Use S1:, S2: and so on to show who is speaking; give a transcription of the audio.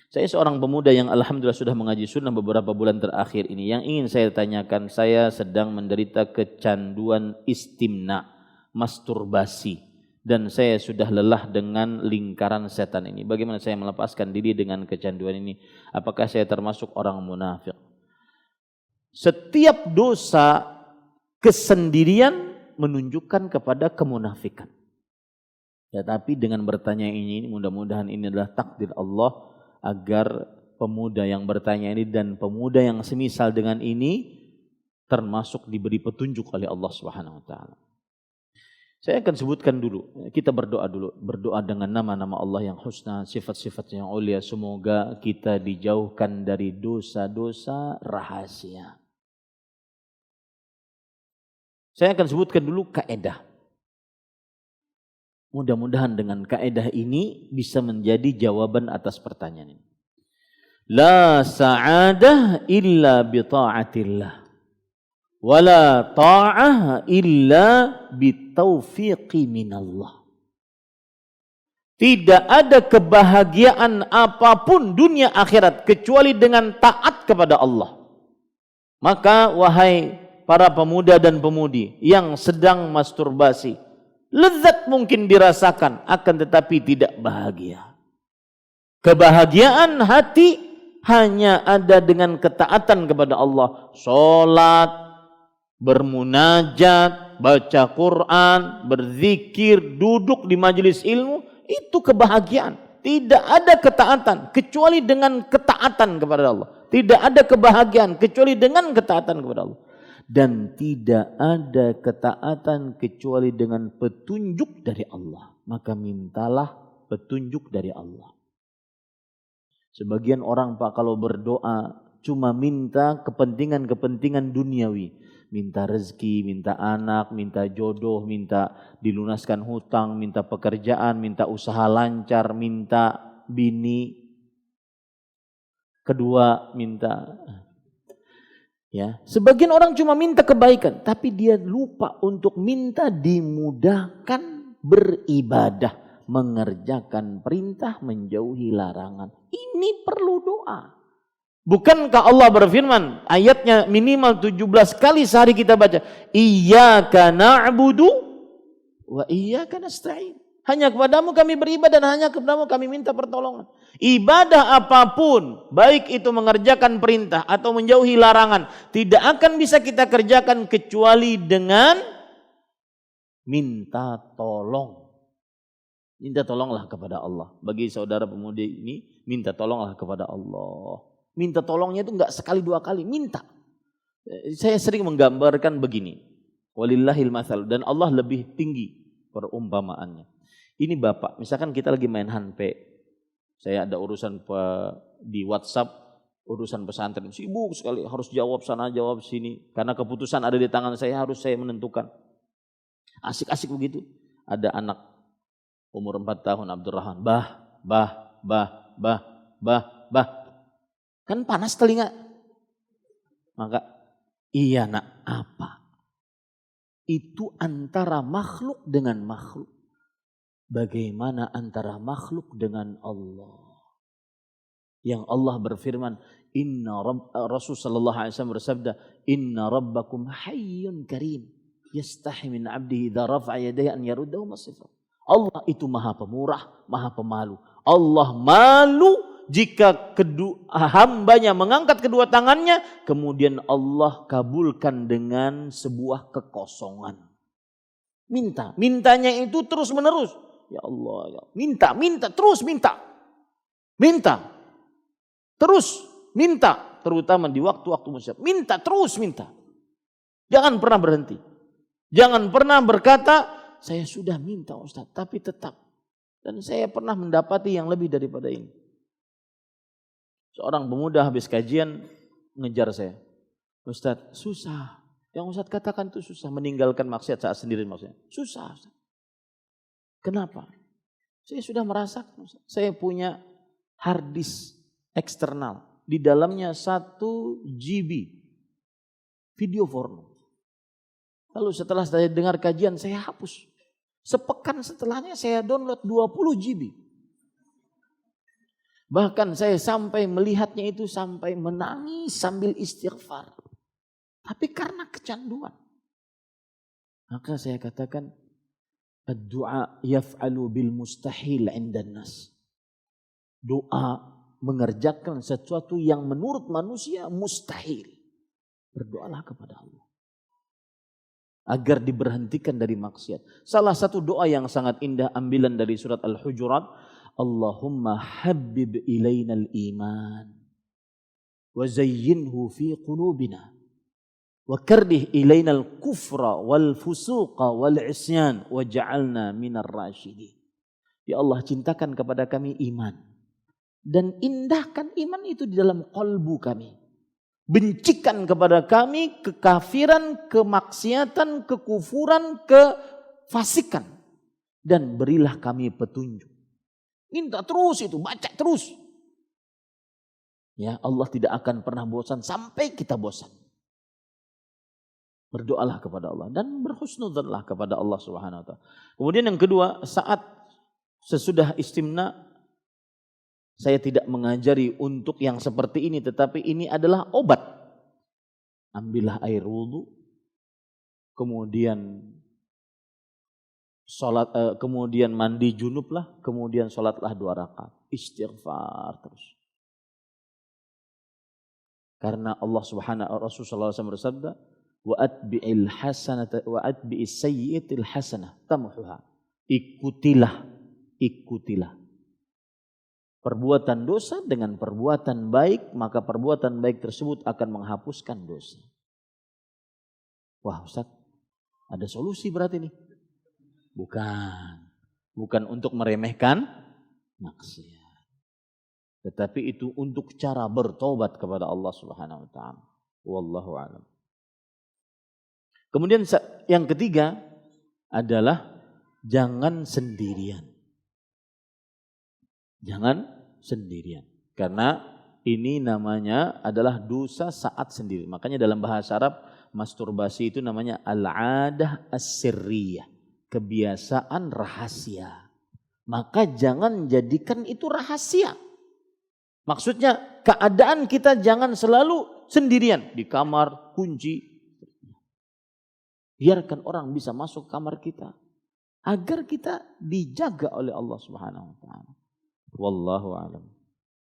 S1: Saya seorang pemuda yang alhamdulillah sudah mengaji sunnah beberapa bulan terakhir ini. Yang ingin saya tanyakan, saya sedang menderita kecanduan istimna, masturbasi. Dan saya sudah lelah dengan lingkaran setan ini. Bagaimana saya melepaskan diri dengan kecanduan ini? Apakah saya termasuk orang munafik? Setiap dosa kesendirian menunjukkan kepada kemunafikan. Ya, tapi dengan bertanya ini, mudah-mudahan ini adalah takdir Allah agar pemuda yang bertanya ini dan pemuda yang semisal dengan ini termasuk diberi petunjuk oleh Allah Subhanahu wa taala. Saya akan sebutkan dulu, kita berdoa dulu, berdoa dengan nama-nama Allah yang husna, sifat-sifat yang ulia, semoga kita dijauhkan dari dosa-dosa rahasia. Saya akan sebutkan dulu kaidah. Mudah-mudahan dengan kaidah ini bisa menjadi jawaban atas pertanyaan ini. La sa'adah illa bi ta'atillah. Wala ta'ah illa bi taufiqi minallah. Tidak ada kebahagiaan apapun dunia akhirat kecuali dengan taat kepada Allah. Maka wahai para pemuda dan pemudi yang sedang masturbasi, lezat mungkin dirasakan, akan tetapi tidak bahagia. Kebahagiaan hati hanya ada dengan ketaatan kepada Allah. Sholat, bermunajat, baca Quran, berzikir, duduk di majelis ilmu, itu kebahagiaan. Tidak ada ketaatan kecuali dengan ketaatan kepada Allah. Tidak ada kebahagiaan kecuali dengan ketaatan kepada Allah. Dan tidak ada ketaatan kecuali dengan petunjuk dari Allah. Maka mintalah petunjuk dari Allah. Sebagian orang Pak kalau berdoa cuma minta kepentingan-kepentingan duniawi. Minta rezeki, minta anak, minta jodoh, minta dilunaskan hutang, minta pekerjaan, minta usaha lancar, minta bini. Kedua minta... Ya, sebagian orang cuma minta kebaikan, tapi dia lupa untuk minta dimudahkan beribadah, mengerjakan perintah, menjauhi larangan. Ini perlu doa. Bukankah Allah berfirman, ayatnya minimal 17 kali sehari kita baca, Iyyaka na'budu wa iyyaka nasta'in. Hanya kepadamu kami beribadah dan hanya kepadamu kami minta pertolongan. Ibadah apapun, baik itu mengerjakan perintah atau menjauhi larangan, tidak akan bisa kita kerjakan kecuali dengan minta tolong. Minta tolonglah kepada Allah. Bagi saudara pemudi ini, minta tolonglah kepada Allah. Minta tolongnya itu enggak sekali dua kali, minta. Saya sering menggambarkan begini. Walillahil matsal, dan Allah lebih tinggi perumpamaannya. Ini Bapak, misalkan kita lagi main handphone, saya ada urusan di WhatsApp, urusan pesantren, sibuk sekali, harus jawab sana, jawab sini, karena keputusan ada di tangan saya, harus saya menentukan. Asik-asik begitu, ada anak umur 4 tahun, Abdurrahman, bah, kan panas telinga, maka iya nak, apa? Itu antara makhluk dengan makhluk. Bagaimana antara makhluk dengan Allah? Yang Allah berfirman, Rasul sallallahu alaihi wasallam bersabda, Inna rabbakum hayyun karim, yastahi min abdihi idza rafa'a yadayhi an yaruddahu masifah. Allah itu maha pemurah, maha pemalu. Allah malu jika hambanya mengangkat kedua tangannya, kemudian Allah kabulkan dengan sebuah kekosongan. Mintanya itu terus menerus. Ya Allah, ya. Minta, terus minta. Terus minta, terutama di waktu-waktu musyawarah. Minta, terus minta. Jangan pernah berhenti. Jangan pernah berkata, saya sudah minta Ustaz, tapi tetap. Dan saya pernah mendapati yang lebih daripada ini. Seorang pemuda habis kajian ngejar saya. Ustaz, susah. Yang Ustaz katakan itu susah, meninggalkan maksiat saat sendiri maksudnya. Susah Ustaz. Kenapa? Saya sudah merasakan, saya punya hard disk eksternal. Di dalamnya 1 GB video porno. Lalu setelah saya dengar kajian, saya hapus. Sepekan setelahnya saya download 20 GB. Bahkan saya sampai melihatnya itu sampai menangis sambil istighfar. Tapi karena kecanduan. Maka saya katakan, ad-du'a yaf'alu bil mustahil 'indan nas. Doa mengerjakan sesuatu yang menurut manusia mustahil. Berdoalah kepada Allah agar diberhentikan dari maksiat. Salah satu doa yang sangat indah ambilan dari surat Al-Hujurat, Allahumma habbib ilainal iman wa zayyinhu fi qulubina wa kardih ilainal kufra wal fusuqa wal isyan waj'alna minar rasyidin. Ya Allah, cintakan kepada kami iman dan indahkan iman itu di dalam kalbu kami. Bencikan kepada kami kekafiran, kemaksiatan, kekufuran, kefasikan, dan berilah kami petunjuk. Minta terus itu, baca terus. Ya, Allah tidak akan pernah bosan sampai kita bosan. Berdoalah kepada Allah dan berhusnudzanlah kepada Allah Subhanahu wa taala. Kemudian yang kedua, saat sesudah istimna, saya tidak mengajari untuk yang seperti ini, tetapi ini adalah obat. Ambillah air wudu, kemudian sholat, kemudian mandi junublah, kemudian sholatlah 2 rakaat, istighfar terus. Karena Allah Subhanahu Rasulullah SAW bersabda, wa atbi'il hasanata wa atbi'is sayyi'atil hasanah tamhuha. Ikutilah perbuatan dosa dengan perbuatan baik, maka perbuatan baik tersebut akan menghapuskan dosa. Wah Ustaz, ada solusi berarti nih? Bukan untuk meremehkan maksiat, tetapi itu untuk cara bertobat kepada Allah Subhanahu wa taala. Wallahu a'lam. Kemudian yang ketiga adalah jangan sendirian. Jangan sendirian. Karena ini namanya adalah dosa saat sendiri. Makanya dalam bahasa Arab masturbasi itu namanya al-'adah as-sirriyah. Kebiasaan rahasia. Maka jangan jadikan itu rahasia. Maksudnya keadaan kita jangan selalu sendirian di kamar, kunci. Biarkan orang bisa masuk kamar kita agar kita dijaga oleh Allah Subhanahu wa taala. Wallahu a'lam.